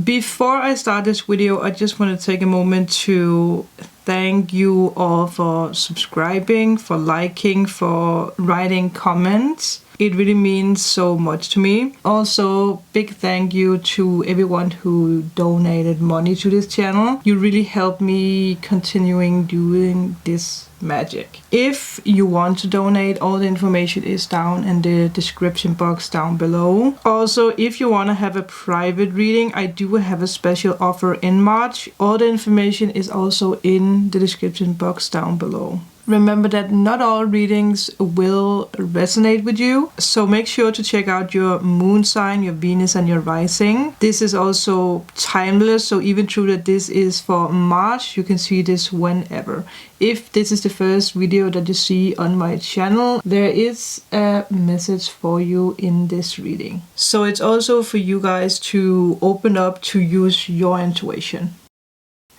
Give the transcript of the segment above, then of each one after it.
Before I start this video, I just want to take a moment to thank you all for subscribing, for liking, for writing comments. It really means so much to me. Also, big thank you to everyone who donated money to this channel. You really helped me continuing doing this magic. If you want to donate, all the information is down in the description box down below. Also, if you want to have a private reading, I do have a special offer in March. All the information is also in the description box down below. Remember that not all readings will resonate with you, so make sure to check out your moon sign, your Venus and your rising. This is also timeless, so even though that this is for March, you can see this whenever. If this is the first video that you see on my channel, there is a message for you in this reading. So it's also for you guys to open up to use your intuition.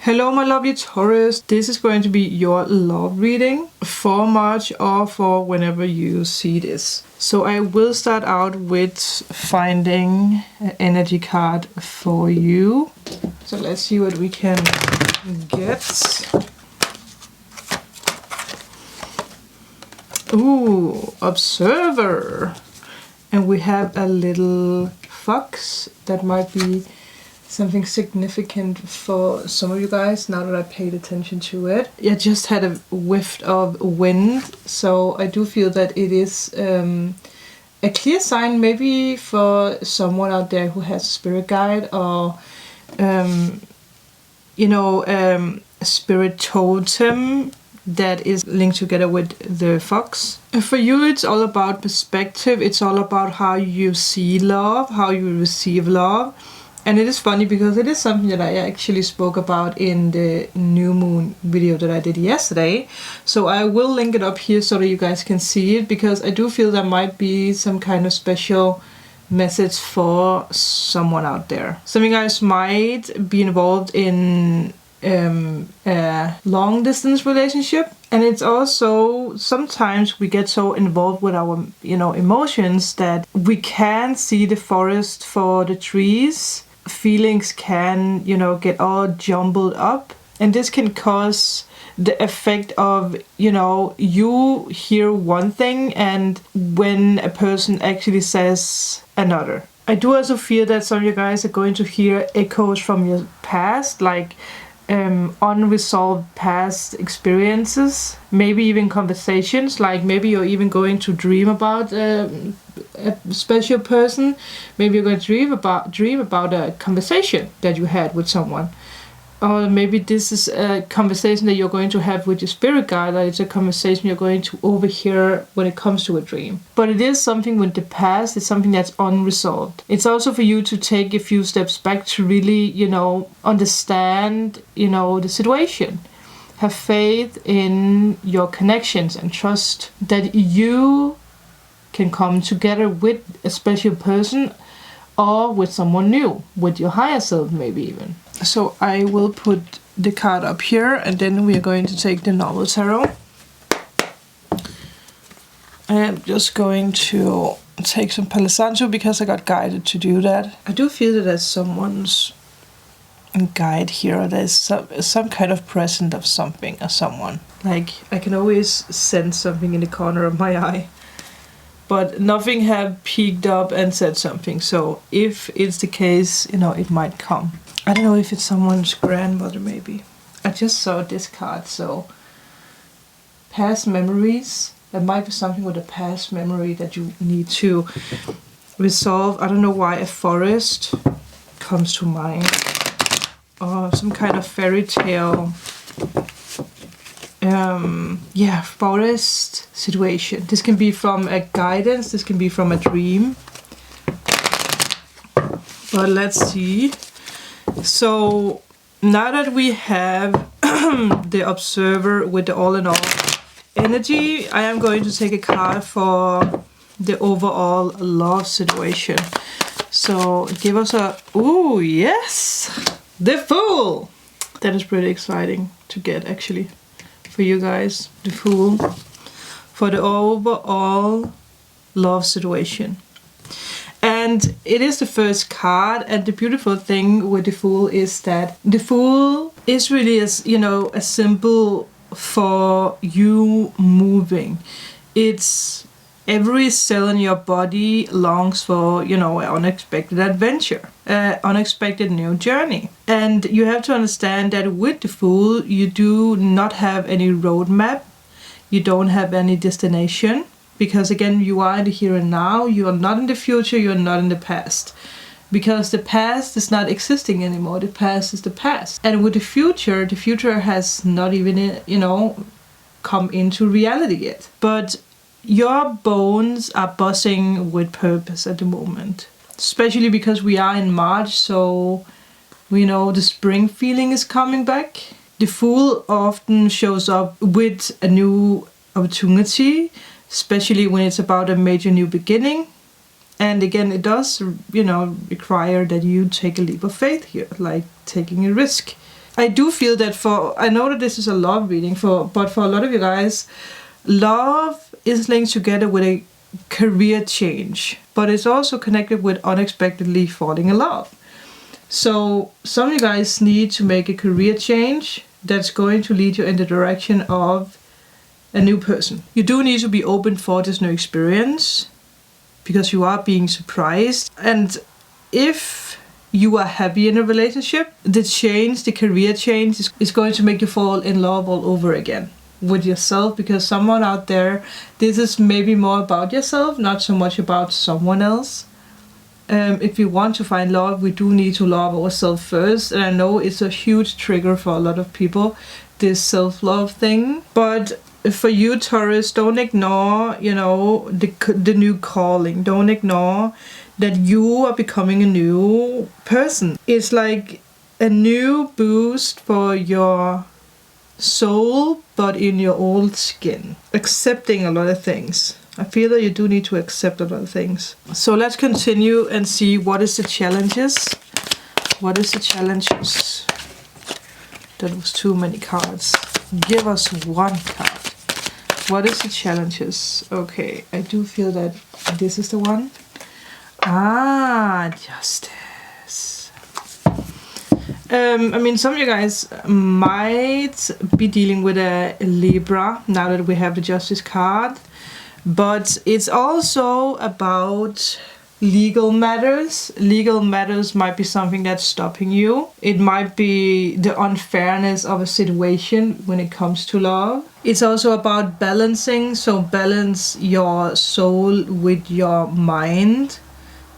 Hello my lovely Taurus, this is going to be your love reading for March or for whenever you see this. So I will start out with finding an energy card for you. So let's see what we can get. Ooh, Observer. And we have a little fox that might be something significant for some of you guys now that I paid attention to it. I just had a whiff of wind, so I do feel that it is a clear sign maybe for someone out there who has a spirit guide or a spirit totem that is linked together with the fox. For you, it's all about perspective. It's all about how you see love, how you receive love. And it is funny because it is something that I actually spoke about in the new moon video that I did yesterday. So I will link it up here so that you guys can see it, because I do feel there might be some kind of special message for someone out there. Some of you guys might be involved in a long distance relationship. And it's also sometimes we get so involved with our emotions that we can't see the forest for the trees. Feelings can get all jumbled up, and this can cause the effect of you hear one thing and when a person actually says another. I do also feel that some of you guys are going to hear echoes from your past, like unresolved past experiences, maybe even conversations, like maybe you're even going to dream about a special person. Maybe you're going to dream about a conversation that you had with someone, or maybe this is a conversation that you're going to have with your spirit guide, or it's a conversation you're going to overhear when it comes to a dream. But it is something with the past. It's something that's unresolved. It's also for you to take a few steps back to really understand the situation. Have faith in your connections and trust that you can come together with a special person or with someone new, with your higher self maybe even. So I will put the card up here, and then we are going to take the normal tarot. I am just going to take some Palo Santo because I got guided to do that. I do feel that there's someone's guide here. There's some kind of present of something or someone. Like I can always sense something in the corner of my eye, but nothing have peeked up and said something. So if it's the case, it might come. I don't know if it's someone's grandmother maybe. I just saw this card, so past memories. There might be something with a past memory that you need to resolve. I don't know why a forest comes to mind. Or some kind of fairy tale. Forest situation. This can be from a guidance, this can be from a dream. But let's see. So now that we have the Observer with the all in all energy, I am going to take a card for the overall love situation. So give us ooh, yes! The Fool! That is pretty exciting to get actually for you guys. The Fool. For the overall love situation. And And it is the first card, and the beautiful thing with the Fool is that the Fool is really, a symbol for you moving. It's every cell in your body longs for, an unexpected adventure, an unexpected new journey. And you have to understand that with the Fool, you do not have any roadmap. You don't have any destination. Because again, you are in the here and now. You are not in the future. You are not in the past. Because the past is not existing anymore. The past is the past. And with the future has not even, come into reality yet. But your bones are buzzing with purpose at the moment. Especially because we are in March, so we know the spring feeling is coming back. The Fool often shows up with a new opportunity, especially when it's about a major new beginning. And again, it does, require that you take a leap of faith here, like taking a risk. I do feel that I know that this is a love reading, but for a lot of you guys, love is linked together with a career change, but it's also connected with unexpectedly falling in love. So some of you guys need to make a career change that's going to lead you in the direction of a new person. You do need to be open for this new experience because you are being surprised. And if you are happy in a relationship, the career change is going to make you fall in love all over again with yourself, because someone out there, this is maybe more about yourself, not so much about someone else. If we want to find love, we do need to love ourselves first. And I know it's a huge trigger for a lot of people, this self-love thing. But for you, Taurus, don't ignore, the new calling. Don't ignore that you are becoming a new person. It's like a new boost for your soul, but in your old skin. Accepting a lot of things. I feel that you do need to accept a lot of things. So let's continue and see what is the challenges. What is the challenges? That was too many cards. Give us one card. What is the challenges? Okay, I do feel that this is the one. Justice. Some of you guys might be dealing with a Libra now that we have the Justice card. But it's also about legal matters. Legal matters might be something that's stopping you. It might be the unfairness of a situation when it comes to love. It's also about balancing. So balance your soul with your mind.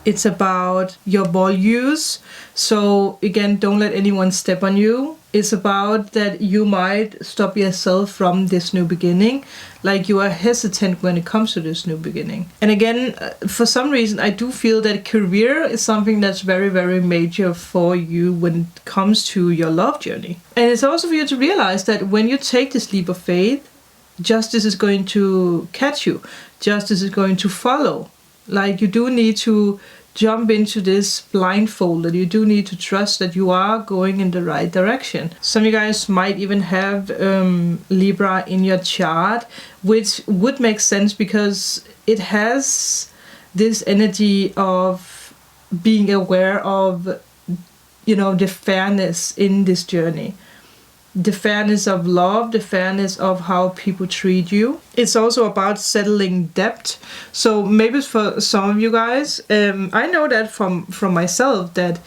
It's about your values. So again, don't let anyone step on you. It's about that you might stop yourself from this new beginning. Like you are hesitant when it comes to this new beginning. And again, for some reason, I do feel that career is something that's very, very major for you when it comes to your love journey. And it's also for you to realize that when you take this leap of faith, justice is going to catch you. Justice is going to follow. Like you do need to jump into this blindfolded. You do need to trust that you are going in the right direction. Some of you guys might even have Libra in your chart, which would make sense because it has this energy of being aware of, the fairness in this journey. The fairness of love, the fairness of how people treat you. It's also about settling debt. So maybe for some of you guys, I know that from myself, that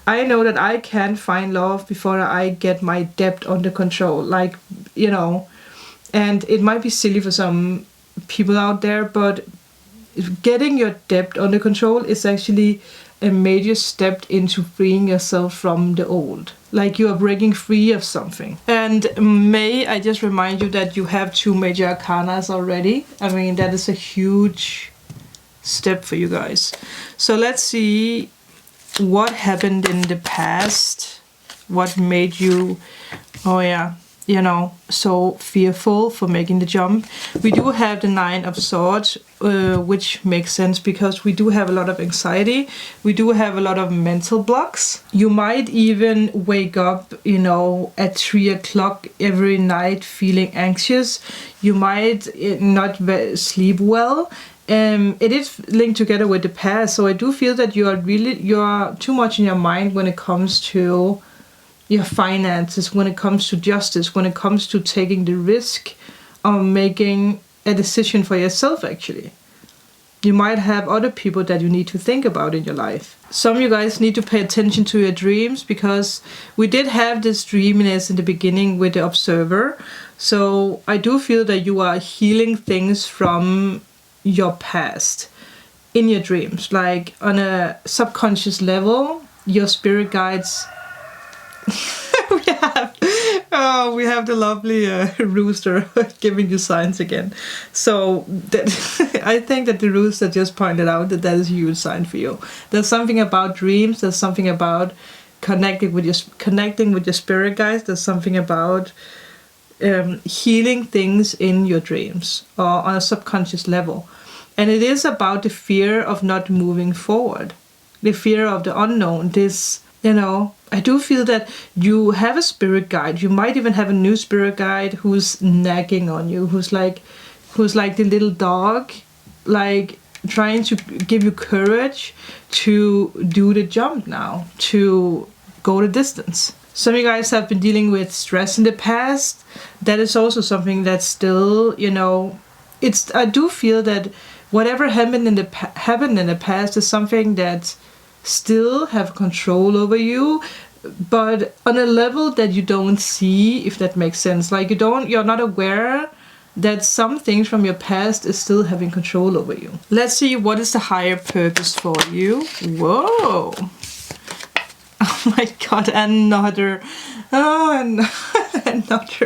I know that I can't find love before I get my debt under control. And it might be silly for some people out there, but getting your debt under control is actually a major step into freeing yourself from the old. Like you are breaking free of something. And may I just remind you that you have 2 major arcanas already. That is a huge step for you guys. So let's see what happened in the past. What made you, so fearful for making the jump. We do have the 9 of Swords, which makes sense because we do have a lot of anxiety. We do have a lot of mental blocks. You might even wake up, at 3 o'clock every night feeling anxious. You might not sleep well. it is linked together with the past. So I do feel that you are too much in your mind when it comes to your finances, when it comes to justice, when it comes to taking the risk of making a decision for yourself, actually. You might have other people that you need to think about in your life. Some of you guys need to pay attention to your dreams, because we did have this dreaminess in the beginning with the observer. So I do feel that you are healing things from your past in your dreams. Like on a subconscious level, your spirit guides... we have the lovely rooster giving you signs again. So that I think that the rooster just pointed out that is a huge sign for you. There's something about dreams. There's something about connecting with your spirit guides. There's something about healing things in your dreams or on a subconscious level. And it is about the fear of not moving forward, the fear of the unknown. This, I do feel that you have a spirit guide. You might even have a new spirit guide who's nagging on you, who's like the little dog, like trying to give you courage to do the jump now, to go the distance. Some of you guys have been dealing with stress in the past. That is also something that's still, I do feel that whatever happened in the past is something that still have control over you, but on a level that you don't see, if that makes sense. Like you're not aware that some things from your past is still having control over you. Let's see, what is the higher purpose for you? Whoa. Oh my god, another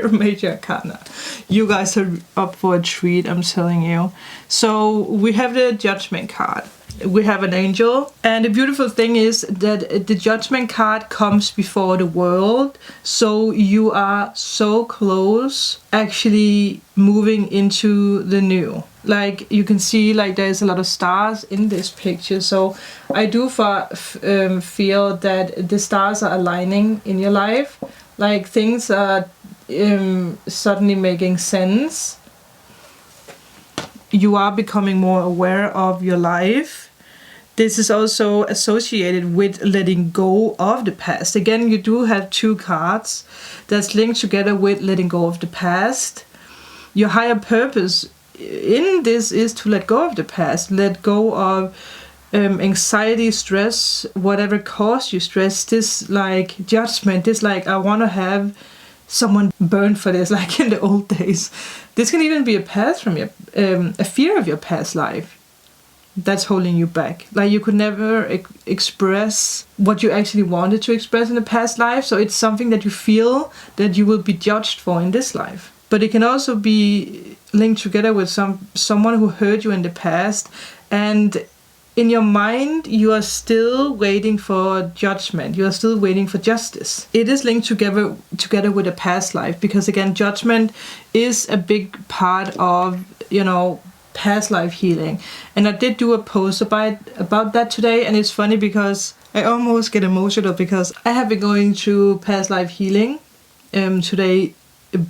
major arcana. You guys are up for a treat, I'm telling you. So we have the Judgment card. We have an angel, and the beautiful thing is that the Judgment card comes before the world, so you are so close actually moving into the new. Like you can see, like there's a lot of stars in this picture, so I do feel that the stars are aligning in your life, like things are suddenly making sense. You are becoming more aware of your life. This is also associated with letting go of the past. Again, you do have two cards that's linked together with letting go of the past. Your higher purpose in this is to let go of the past, let go of anxiety, stress, whatever caused you stress. This like judgment, this like I want to have someone burned for this, like in the old days. This can even be a past from your a fear of your past life that's holding you back. Like you could never express what you actually wanted to express in the past life, so it's something that you feel that you will be judged for in this life. But it can also be linked together with someone who hurt you in the past, and in your mind you are still waiting for judgment, you are still waiting for justice. It is linked together with a past life, because again, judgment is a big part of past life healing. And I did do a post about that today, and it's funny because I almost get emotional because I have been going through past life healing today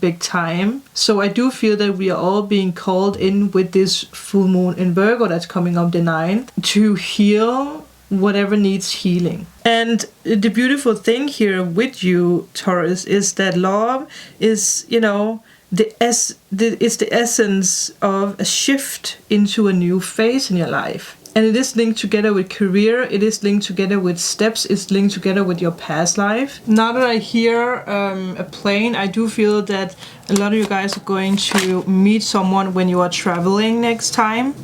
big time. So I do feel that we are all being called in with this full moon in Virgo that's coming up the 9th to heal whatever needs healing. And the beautiful thing here with you, Taurus, is that love is, it's the essence of a shift into a new phase in your life. And it is linked together with career, it is linked together with steps, it's linked together with your past life. Now that I hear a plane, I do feel that a lot of you guys are going to meet someone when you are traveling next time.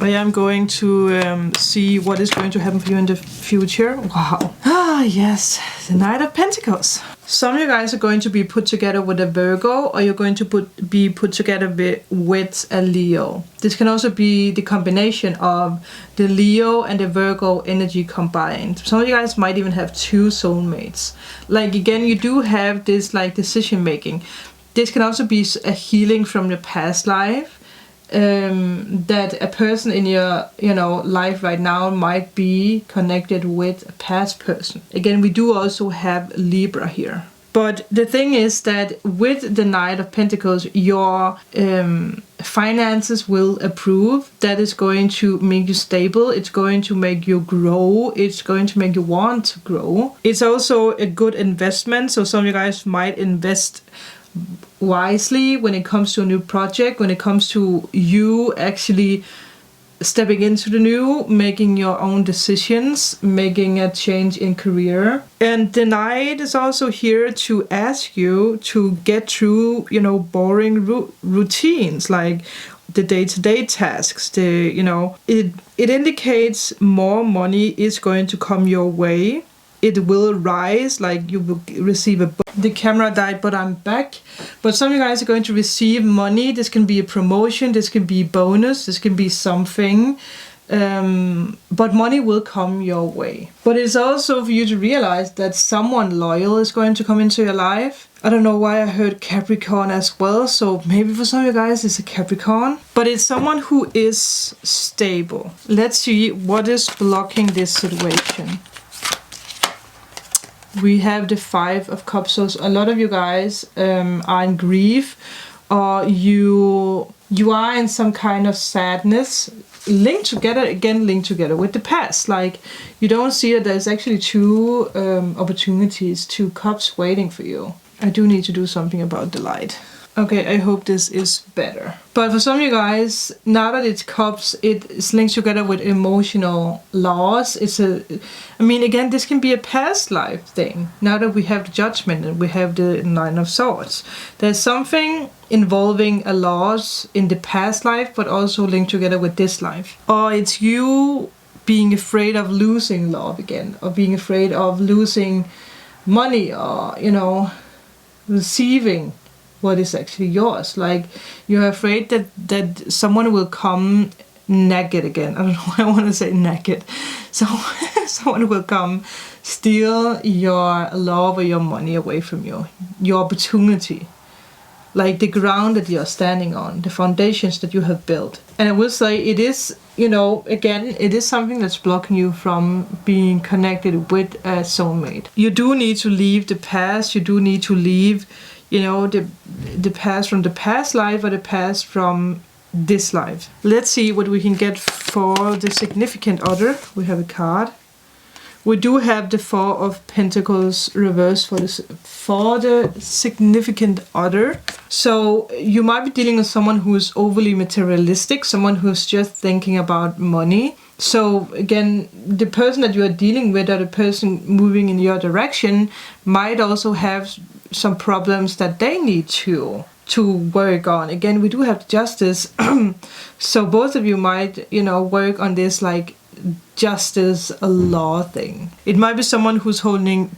I am going to see what is going to happen for you in the future. Wow. Ah, yes, the Knight of Pentacles. Some of you guys are going to be put together with a Virgo, or you're going to be put together with a Leo. This can also be the combination of the Leo and the Virgo energy combined. Some of you guys might even have two soulmates. Like again, you do have this like decision making. This can also be a healing from your past life. That a person in your life right now might be connected with a past person. Again, we do also have Libra here. But the thing is that with the Knight of Pentacles, your finances will improve. That is going to make you stable. It's going to make you grow. It's going to make you want to grow. It's also a good investment. So some of you guys might invest wisely when it comes to a new project, when it comes to you actually stepping into the new, making your own decisions, making a change in career. And the Knight is also here to ask you to get through, you know, boring routines, like the day-to-day tasks. It indicates more money is going to come your way. It will rise, like you will receive a... The camera died, but I'm back. But some of you guys are going to receive money. This can be a promotion, this can be a bonus, this can be something. But money will come your way. But it's also for you to realize that someone loyal is going to come into your life. I don't know why I heard Capricorn as well, so maybe for some of you guys it's a Capricorn. But it's someone who is stable. Let's see what is blocking this situation. We have the 5 of Cups. So a lot of you guys are in grief, or you are in some kind of sadness, linked together with the past. Like, you don't see that there's actually 2 opportunities, 2 cups waiting for you. I do need to do something about the light. Okay, I hope this is better. But for some of you guys, now that it's cups, it is linked together with emotional loss. Again, this can be a past life thing. Now that we have the Judgment and we have the 9 of Swords, there's something involving a loss in the past life, but also linked together with this life. Or it's you being afraid of losing love again, or being afraid of losing money, or, you know, receiving what is actually yours. Like, you're afraid that someone will come naked again. I don't know why I want to say naked. So someone will come steal your love or your money away from you, your opportunity, like the ground that you're standing on, the foundations that you have built. And I will say it is, you know, again, it is something that's blocking you from being connected with a soulmate. You do need to leave the past. You do need to leave, you know, the past from the past life, or the past from this life. Let's see what we can get for the significant other. We have a card. We do have the 4 of Pentacles reversed for the significant other. So you might be dealing with someone who is overly materialistic, someone who's just thinking about money. So again, the person that you are dealing with, or the person moving in your direction, might also have some problems that they need to work on. Again, we do have Justice. So both of you might, you know, work on this, like, justice, a law thing. It might be someone who's holding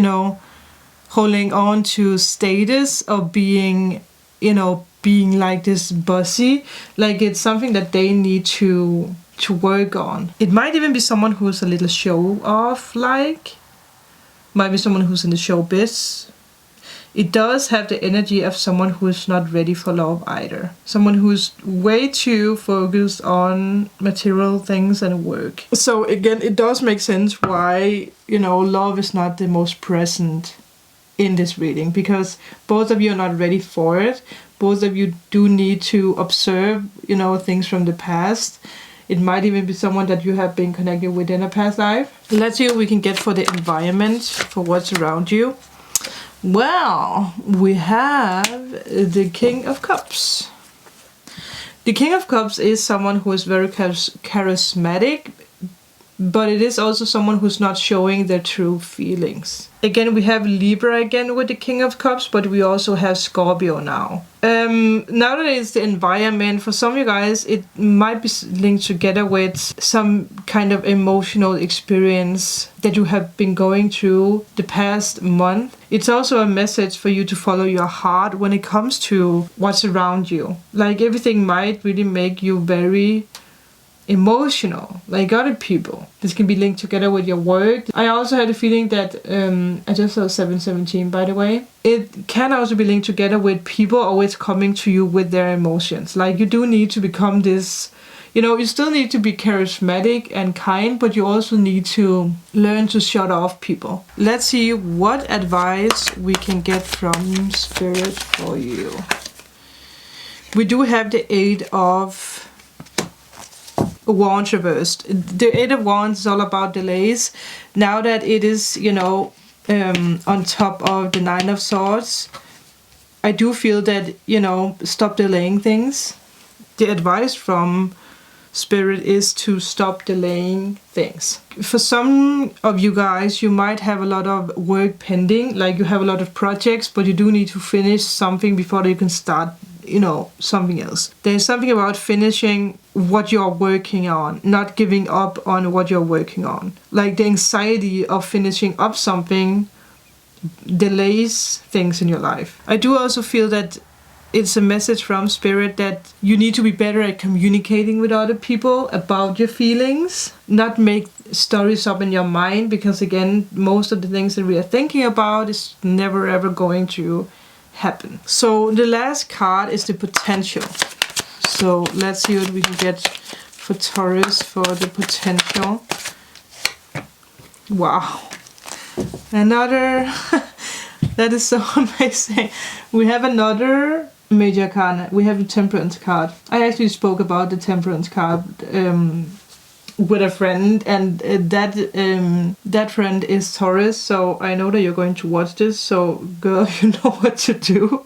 on to status, or being like this bossy. Like, it's something that they need to work on. It might even be someone who's a little show off, like, might be someone who's in the showbiz. It does have the energy of someone who is not ready for love either. Someone who's way too focused on material things and work. So again, it does make sense why, you know, love is not the most present in this reading, because both of you are not ready for it. Both of you do need to observe, you know, things from the past. It might even be someone that you have been connected with in a past life. Let's see what we can get for the environment, for what's around you. Well, we have the King of Cups. The King of Cups is someone who is very charismatic, but it is also someone who's not showing their true feelings. Again, we have Libra again with the King of Cups, but we also have Scorpio now. Now that it's the environment, for some of you guys, it might be linked together with some kind of emotional experience that you have been going through the past month. It's also a message for you to follow your heart when it comes to what's around you. Like, everything might really make you very emotional, like other people. This can be linked together with your work. I also had a feeling that, I just saw 717 by the way. It can also be linked together with people always coming to you with their emotions. Like, you do need to become this, you know, you still need to be charismatic and kind, but you also need to learn to shut off people. Let's see what advice we can get from Spirit for you. We do have the 8 of Wands reversed. The 8 of Wands is all about delays. Now that it is, you know, on top of the 9 of Swords, I do feel that, you know, stop delaying things. The advice from Spirit is to stop delaying things. For some of you guys, you might have a lot of work pending, like you have a lot of projects, but you do need to finish something before you can start, you know, something else. There's something about finishing what you're working on, not giving up on what you're working on. Like the anxiety of finishing up something delays things in your life. I do also feel that it's a message from Spirit that you need to be better at communicating with other people about your feelings, not make stories up in your mind, because again, most of the things that we are thinking about is never ever going to happen. So the last card is the potential. So let's see what we can get for Taurus for the potential. Wow. Another, that is so amazing. We have another major arcana. We have the Temperance card. I actually spoke about the Temperance card with a friend, and that friend is Taurus, so I know that you're going to watch this, so girl, you know what to do.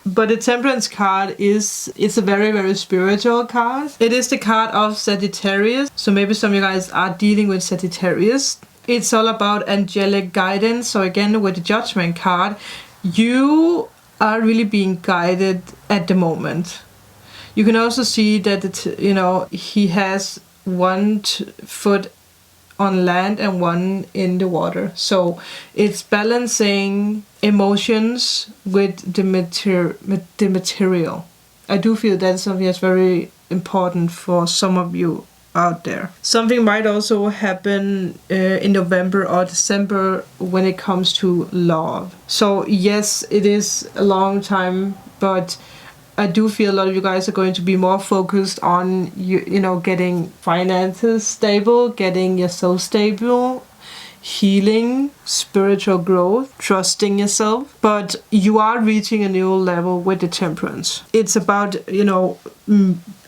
But the Temperance card it's a very, very spiritual card. It is the card of Sagittarius, so maybe some of you guys are dealing with Sagittarius. It's all about angelic guidance. So again, with the Judgment card, you are really being guided at the moment. You can also see that you know, he has one foot on land and one in the water. So it's balancing emotions with the material. I do feel that's something that's very important for some of you out there. Something might also happen in November or December when it comes to love. So yes, it is a long time, but I do feel a lot of you guys are going to be more focused on you know, getting finances stable, getting yourself stable, healing, spiritual growth, trusting yourself. But you are reaching a new level with the Temperance. It's about, you know,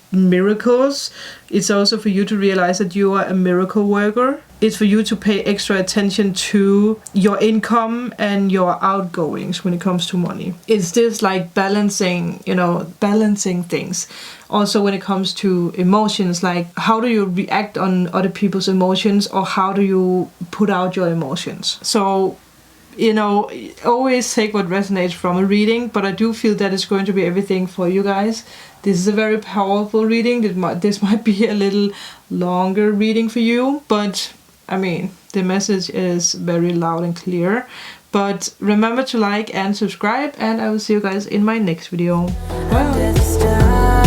miracles. It's also for you to realize that you are a miracle worker. It's for you to pay extra attention to your income and your outgoings when it comes to money. It's just like balancing, you know, balancing things. Also when it comes to emotions, like how do you react on other people's emotions, or how do you put out your emotions? So, you know, always take what resonates from a reading, but I do feel that it's going to be everything for you guys. This is a very powerful reading. This might be a little longer reading for you, but I mean, the message is very loud and clear. But remember to like and subscribe, and I will see you guys in my next video. Bye!